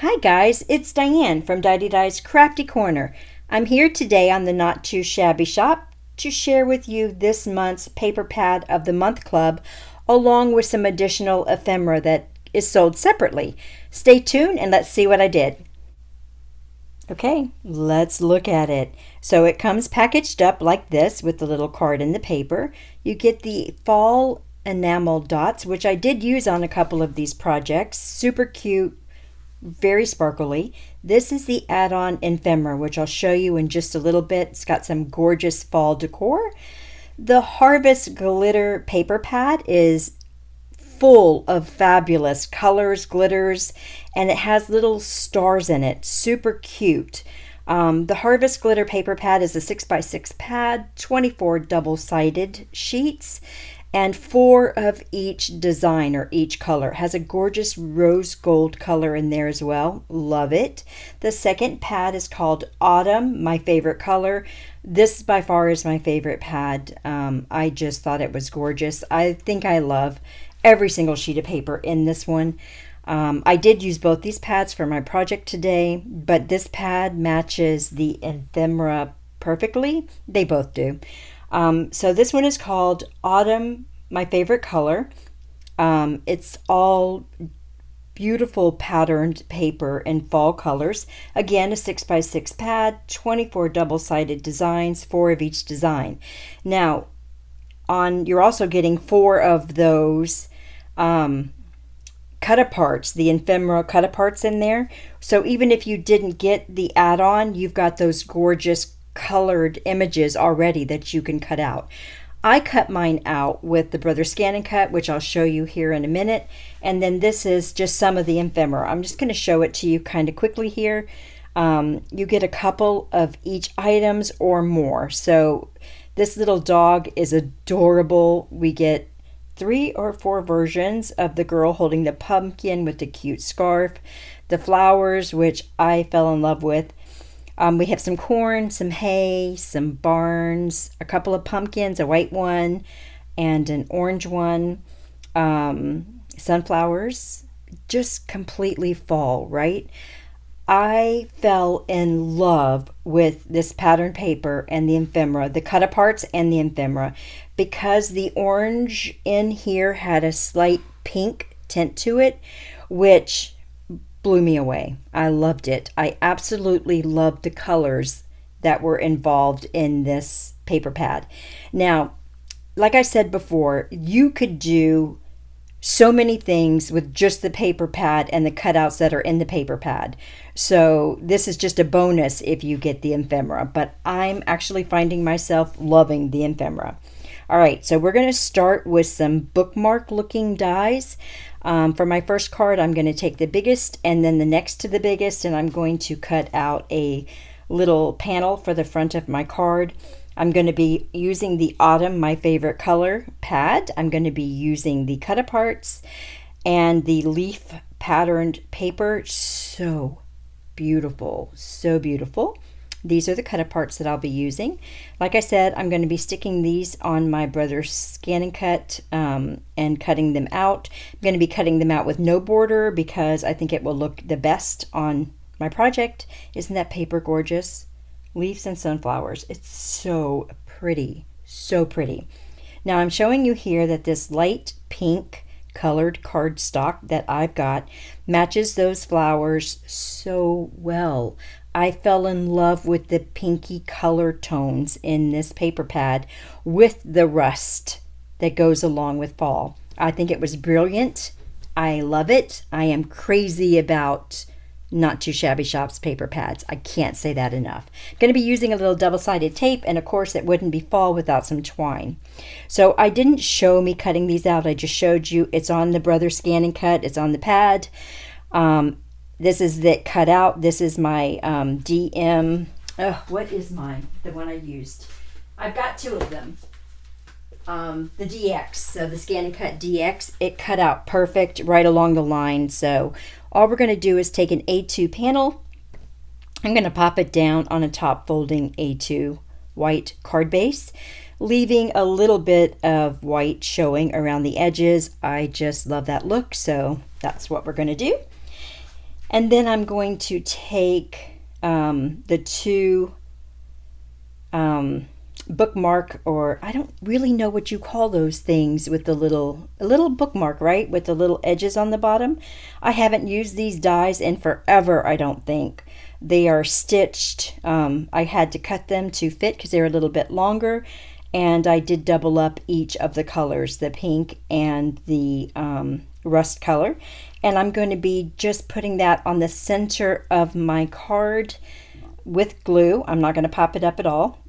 Hi guys, it's Diane from Didedi's Crafty Corner. I'm here today on the Not Too Shabby Shop to share with you this month's Paper Pad of the Month Club, along with some additional ephemera that is sold separately. Stay tuned and let's see what I did. Okay, let's look at it. So it comes packaged up like this with the little card in the paper. You get the fall enamel dots, which I did use on a couple of these projects. Super cute, very sparkly. This is the add-on ephemera, which I'll show you in just a little bit. It's got some gorgeous fall decor. The Harvest Glitter paper pad is full of fabulous colors, glitters, and it has little stars in it. Super cute. The Harvest Glitter paper pad is a 6x6 pad, 24 double-sided sheets, and 4 of each design or each color. It has a gorgeous rose gold color in there as well. Love it. The second pad is called Autumn, my favorite color. This by far is my favorite pad. I just thought it was gorgeous. I think I love every single sheet of paper in this one. I did use both these pads for my project today, but this pad matches the ephemera perfectly. They both do. So this one is called Autumn, my favorite color. It's all beautiful patterned paper in fall colors. Again, a 6x6 pad, 24 double-sided designs, 4 of each design. Now, you're also getting 4 of those cut-aparts, the ephemera cut-aparts in there. So even if you didn't get the add-on, you've got those gorgeous colored images already that you can cut out. I cut mine out with the Brother Scan and Cut, which I'll show you here in a minute. And then this is just some of the ephemera. I'm just going to show it to you kind of quickly here. You get a couple of each items or more. So this little dog is adorable. We get 3 or 4 versions of the girl holding the pumpkin with the cute scarf, the flowers, which I fell in love with. We have some corn, some hay, some barns, a couple of pumpkins, a white one and an orange one, sunflowers, just completely fall, right? I fell in love with this pattern paper and the ephemera, the cut-aparts and the ephemera, because the orange in here had a slight pink tint to it, which blew me away. I loved it. I absolutely loved the colors that were involved in this paper pad. Now, like I said before, you could do so many things with just the paper pad and the cutouts that are in the paper pad. So this is just a bonus if you get the ephemera, but I'm actually finding myself loving the ephemera. All right, so we're going to start with some bookmark looking dies. For my first card, I'm going to take the biggest and then the next to the biggest, and I'm going to cut out a little panel for the front of my card. I'm going to be using the Autumn, my favorite color pad. I'm going to be using the cut-aparts and the leaf patterned paper. So beautiful, so beautiful. These are the cut-aparts that I'll be using. Like I said, I'm going to be sticking these on my Brother's Scan and Cut and cutting them out. I'm going to be cutting them out with no border because I think it will look the best on my project. Isn't that paper gorgeous? Leaves and sunflowers. It's so pretty, so pretty. Now I'm showing you here that this light pink colored cardstock that I've got matches those flowers so well. I fell in love with the pinky color tones in this paper pad with the rust that goes along with fall. I think it was brilliant. I love it. I am crazy about Not Too Shabby Shop's paper pads. I can't say that enough. I'm going to be using a little double-sided tape, and of course it wouldn't be fall without some twine. So I didn't show me cutting these out. I just showed you it's on the Brother Scan and Cut. It's on the pad. This is the cutout. This is my DM. What is mine? The one I used. I've got 2 of them. The DX, so the Scan and Cut DX. It cut out perfect right along the line. So all we're going to do is take an A2 panel. I'm going to pop it down on a top folding A2 white card base, leaving a little bit of white showing around the edges. I just love that look, so that's what we're going to do. And then I'm going to take the two bookmark, or I don't really know what you call those things with the a little bookmark, right? With the little edges on the bottom. I haven't used these dies in forever, I don't think. They are stitched. I had to cut them to fit because they're a little bit longer. And I did double up each of the colors, the pink and the rust color. And I'm going to be just putting that on the center of my card with glue. I'm not going to pop it up at all.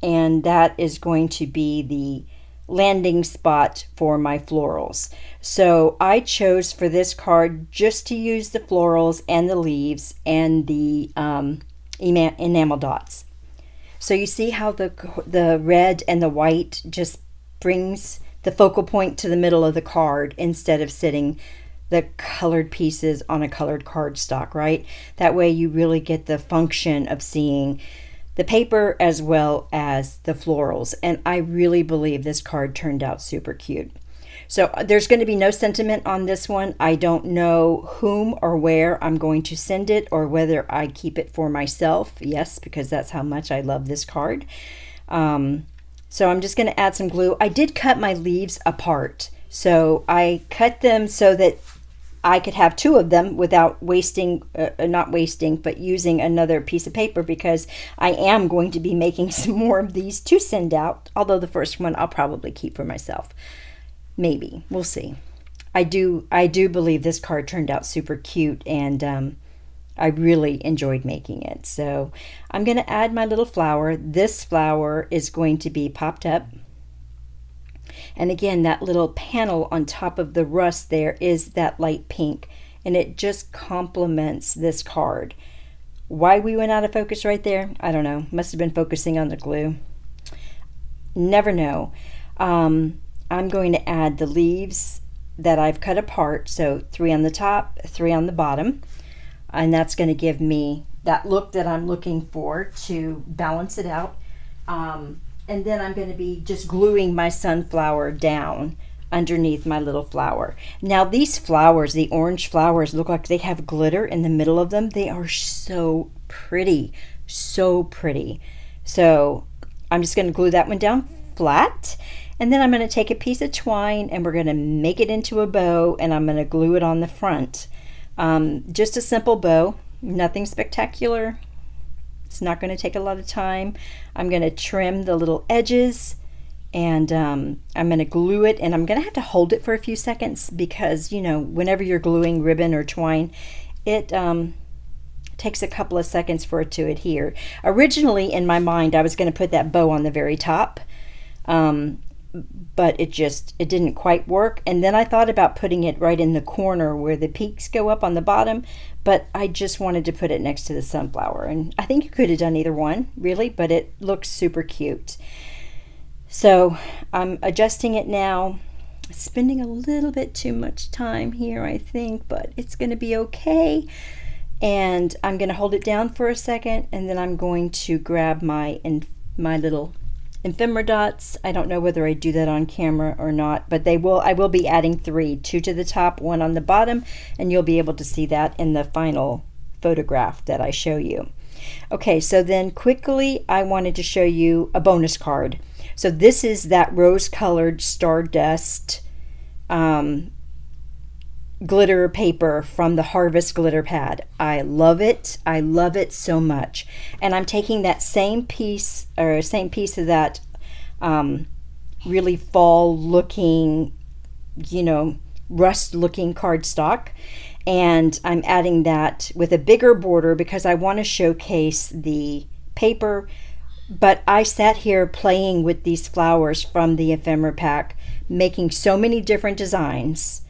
And that is going to be the landing spot for my florals. So I chose for this card just to use the florals and the leaves and the enamel dots. So you see how the red and the white just brings the focal point to the middle of the card instead of sitting the colored pieces on a colored cardstock, right? That way you really get the function of seeing the paper as well as the florals. And I really believe this card turned out super cute. So there's going to be no sentiment on this one. I don't know whom or where I'm going to send it, or whether I keep it for myself. Yes, because that's how much I love this card. So I'm just going to add some glue. I did cut my leaves apart. So I cut them so that I could have two of them without wasting, not wasting, but using another piece of paper, because I am going to be making some more of these to send out. Although the first one I'll probably keep for myself. Maybe. We'll see. I do believe this card turned out super cute, and I really enjoyed making it. So I'm going to add my little flower. This flower is going to be popped up. And again, that little panel on top of the rust there is that light pink, and it just complements this card. Why we went out of focus right there, I don't know. Must have been focusing on the glue. Never know. I'm going to add the leaves that I've cut apart, so 3 on the top, 3 on the bottom, and that's going to give me that look that I'm looking for to balance it out. And then I'm going to be just gluing my sunflower down underneath my little flower. Now these flowers, the orange flowers, look like they have glitter in the middle of them. They are so pretty, so pretty. So I'm just going to glue that one down flat, and then I'm going to take a piece of twine and we're going to make it into a bow, and I'm going to glue it on the front. Just a simple bow, nothing spectacular. It's not going to take a lot of time. I'm going to trim the little edges, and I'm going to glue it, and I'm going to have to hold it for a few seconds because, you know, whenever you're gluing ribbon or twine, it takes a couple of seconds for it to adhere. Originally, in my mind, I was going to put that bow on the very top, but it didn't quite work. And then I thought about putting it right in the corner where the peaks go up on the bottom, but I just wanted to put it next to the sunflower. And I think you could have done either one, really, but it looks super cute. So I'm adjusting it now. Spending a little bit too much time here, I think, but it's going to be okay. And I'm going to hold it down for a second, and then I'm going to grab my little ephemera dots. I don't know whether I do that on camera or not, but I will be adding 3, 2 to the top, 1 on the bottom, and you'll be able to see that in the final photograph that I show you. Okay, so then quickly I wanted to show you a bonus card. So this is that rose-colored Stardust glitter paper from the Harvest glitter pad. I love it. I love it so much. And I'm taking that same piece of that really fall looking, you know, rust looking cardstock, and I'm adding that with a bigger border because I want to showcase the paper. But I sat here playing with these flowers from the ephemera pack, making so many different designs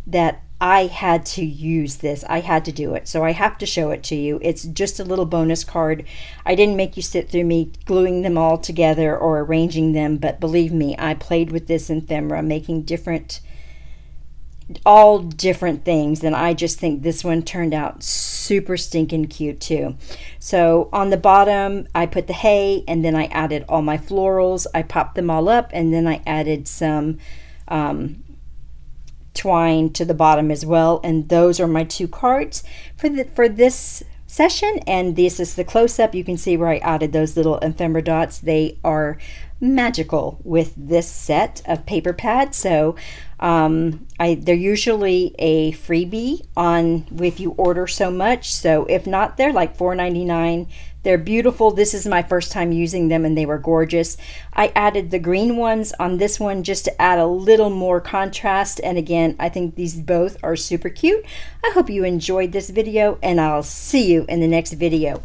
that I had to use this. I had to do it. So I have to show it to you. It's just a little bonus card. I didn't make you sit through me gluing them all together or arranging them, but believe me, I played with this ephemera, making all different things, and I just think this one turned out super stinking cute too. So on the bottom I put the hay, and then I added all my florals. I popped them all up, and then I added some twine to the bottom as well. And those are my 2 cards for this session. And this is the close-up. You can see where I added those little ephemera dots. They are magical with this set of paper pads. So they're usually a freebie on if you order so much. So if not, they're like $4.99. They're beautiful. This is my first time using them and they were gorgeous. I added the green ones on this one just to add a little more contrast. And again, I think these both are super cute. I hope you enjoyed this video and I'll see you in the next video.